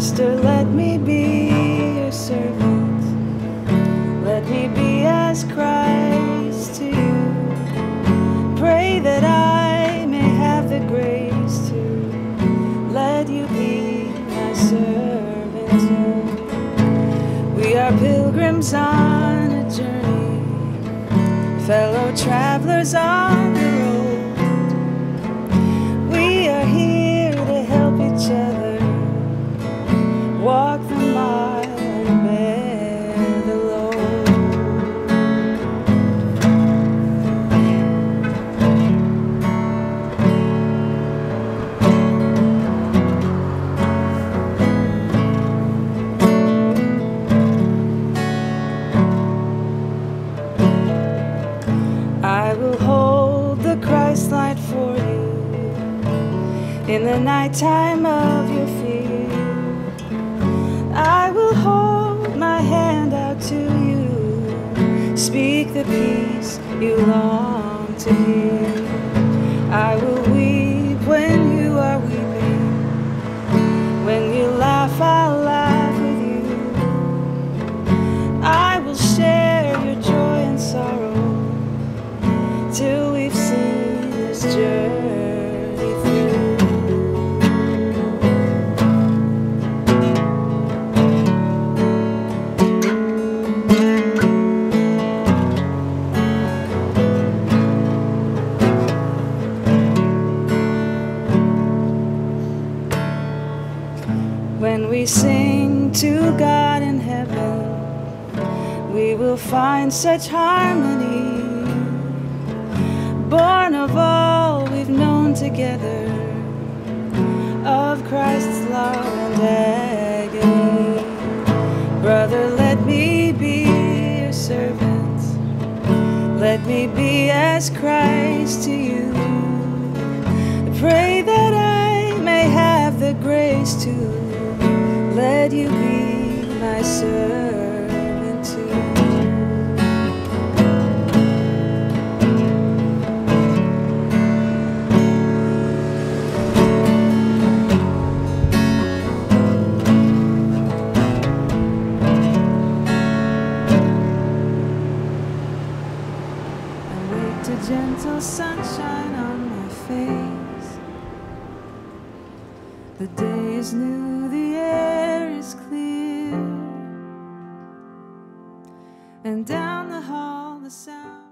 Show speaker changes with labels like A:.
A: sister, let me be your servant. Let me be as Christ to you. Pray that I may have the grace to let you be my servant too. We are pilgrims on a journey, fellow travelers on the road. We are here to help each other walk the mile and bear the load. I will hold the Christ light for you in the nighttime of your fear. I will hold my hand out to you, speak the peace you long to hear. I will weep when you are weeping, when you laugh, I'll laugh with you. I will share your joy and sorrow till we've seen this journey through. When we sing to God in heaven, we will find such harmony, born of all we've known together, of Christ's love and agony. Brother, let me be your servant. Let me be as Christ to you. I pray that I may have the grace to let you be my servant too. A gentle sunshine on my face. The day is new, the air is clear, and down the hall the sound